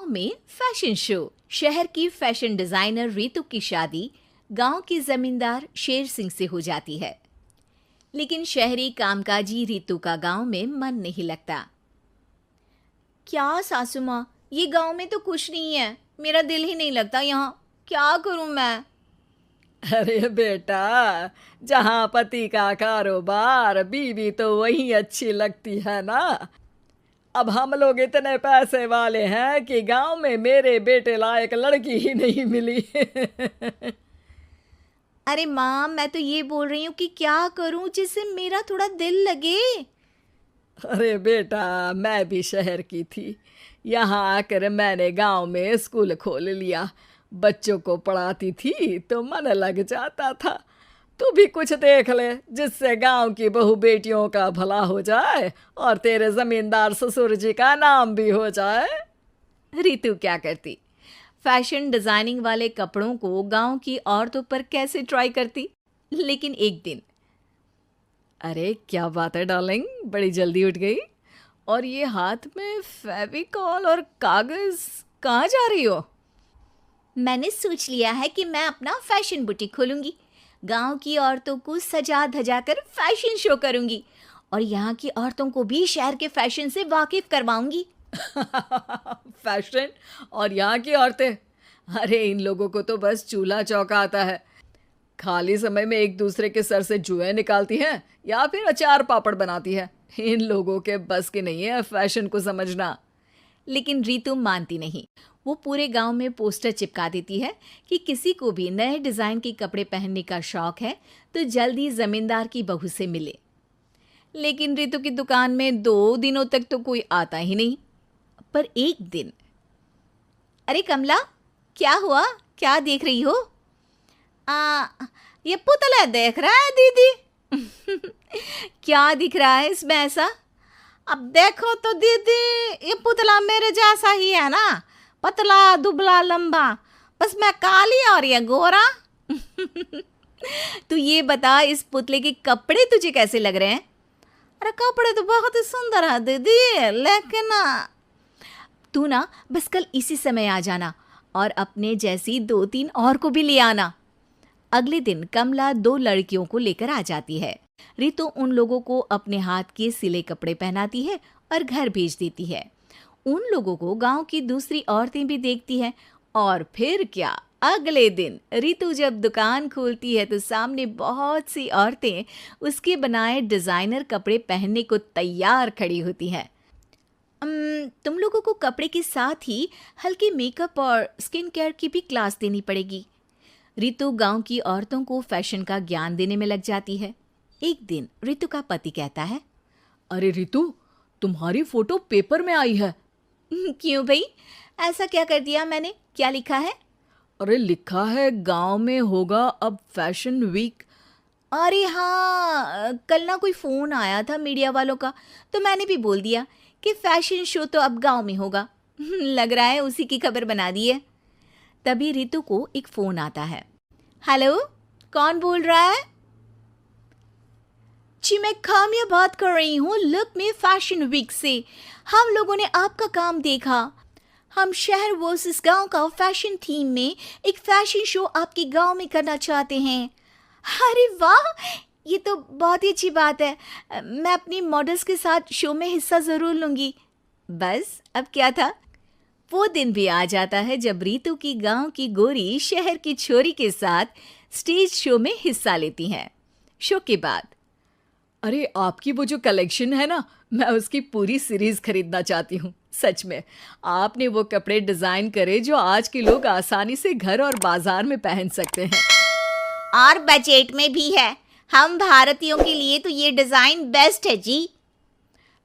में fashion show. शहर की फैशन डिजाइनर रितु की शादी गांव के जमींदार शेर सिंह से हो जाती है। लेकिन शहरी कामकाजी रितु का गांव में मन नहीं लगता। क्या सासू माँ, ये गांव में तो कुछ नहीं है, मेरा दिल ही नहीं लगता यहाँ, क्या करूं मैं। अरे बेटा, जहाँ पति का कारोबार बीवी तो वही अच्छी लगती है ना। अब हम लोग इतने पैसे वाले हैं कि गांव में मेरे बेटे लायक लड़की ही नहीं मिली। अरे माँ, मैं तो ये बोल रही हूँ कि क्या करूं जिससे मेरा थोड़ा दिल लगे। अरे बेटा, मैं भी शहर की थी। यहाँ आकर मैंने गांव में स्कूल खोल लिया। बच्चों को पढ़ाती थी तो मन लग जाता था। तू भी कुछ देख ले जिससे गांव की बहू बेटियों का भला हो जाए और तेरे जमींदार ससुर जी का नाम भी हो जाए। रितु क्या करती, फैशन डिजाइनिंग वाले कपड़ों को गांव की औरतों पर कैसे ट्राई करती। लेकिन एक दिन, अरे क्या बात है डार्लिंग, बड़ी जल्दी उठ गई। और ये हाथ में फेविकॉल और कागज, कहाँ जा रही हो? मैंने सोच लिया है कि मैं अपना फैशन बुटीक खोलूंगी। गांव की औरतों को सजा धजा कर फैशन शो करूंगी और यहाँ की औरतों को भी शहर के फैशन से वाकिफ करवाऊंगी। फैशन और यहाँ की औरतें, अरे इन लोगों को तो बस चूल्हा चौका आता है। खाली समय में एक दूसरे के सर से जुएं निकालती हैं या फिर अचार पापड़ बनाती है। इन लोगों के बस की नहीं है फैशन को समझना। लेकिन रितु मानती नहीं। वो पूरे गांव में पोस्टर चिपका देती है कि किसी को भी नए डिजाइन के कपड़े पहनने का शौक है तो जल्दी जमींदार की बहू से मिले। लेकिन रितु की दुकान में 2 दिनों तक तो कोई आता ही नहीं। पर एक दिन, अरे कमला, क्या हुआ, क्या देख रही हो? ये पुतला देख रहा है दीदी। क्या दिख रहा है इसमें ऐसा? अब देखो तो दीदी, ये पुतला मेरे जैसा ही है ना, पतला दुबला लंबा, बस मैं काली और ये गोरा। तू ये बता, इस पुतले के कपड़े तुझे कैसे लग रहे हैं? अरे कपड़े तो बहुत ही सुंदर है दीदी, लेकिन तू ना बस कल इसी समय आ जाना और अपने जैसी 2-3 और को भी ले आना। अगले दिन कमला 2 लड़कियों को लेकर आ जाती है। रितु उन लोगों को अपने हाथ के सिले कपड़े पहनाती है और घर भेज देती है। उन लोगों को गांव की दूसरी औरतें भी देखती हैं। और फिर क्या, अगले दिन रितु जब दुकान खोलती है तो सामने बहुत सी औरतें उसके बनाए डिजाइनर कपड़े पहनने को तैयार खड़ी होती हैं। तुम लोगों को कपड़े के साथ ही हल्के मेकअप और स्किन केयर की भी क्लास देनी पड़ेगी। रितु गांव की औरतों को फैशन का ज्ञान देने में लग जाती है। एक दिन रितु का पति कहता है, अरे रितु, तुम्हारी फोटो पेपर में आई है। क्यों भाई, ऐसा क्या कर दिया मैंने, क्या लिखा है? अरे लिखा है गांव में होगा अब फैशन वीक। अरे हाँ, कल ना कोई फोन आया था मीडिया वालों का, तो मैंने भी बोल दिया कि फैशन शो तो अब गांव में होगा। लग रहा है उसी की खबर बना दी है। तभी रितु को एक फोन आता है। हेलो, कौन बोल रहा है? जी मैं काम्या बात कर रही हूँ, लुक में फैशन वीक से। हम लोगों ने आपका काम देखा। हम शहर वर्सेस गांव का फैशन थीम में एक फैशन शो आपके गांव में करना चाहते हैं। अरे वाह, ये तो बहुत ही अच्छी बात है। मैं अपनी मॉडल्स के साथ शो में हिस्सा ज़रूर लूँगी। बस अब क्या था, वो दिन भी आ जाता है जब रितु की गांव की गोरी शहर की छोरी के साथ स्टेज शो में हिस्सा लेती हैं। शो के बाद, अरे आपकी वो जो कलेक्शन है ना, मैं उसकी पूरी सीरीज खरीदना चाहती हूँ। सच में आपने वो कपड़े डिजाइन करे जो आज के लोग आसानी से घर और बाजार में पहन सकते हैं और बजट में भी है। हम भारतीयों के लिए तो ये डिजाइन बेस्ट है जी।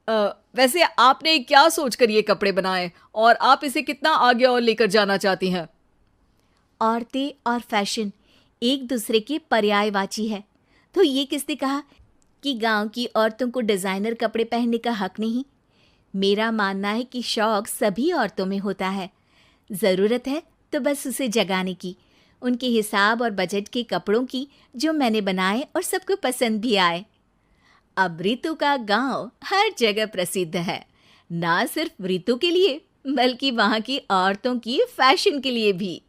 वैसे आपने क्या सोचकर ये कपड़े बनाए और आप इसे कितना आगे और लेकर जाना चाहती हैं? औरतें और फैशन एक दूसरे के पर्यायवाची है, तो ये किसने कहा कि गांव की औरतों को डिजाइनर कपड़े पहनने का हक नहीं? मेरा मानना है कि शौक सभी औरतों में होता है। ज़रूरत है तो बस उसे जगाने की, उनके हिसाब और बजट के कपड़ों की जो मैंने बनाए और सबको पसंद भी आए। अब रितु का गांव हर जगह प्रसिद्ध है, ना सिर्फ रितु के लिए बल्कि वहाँ की औरतों की फैशन के लिए भी।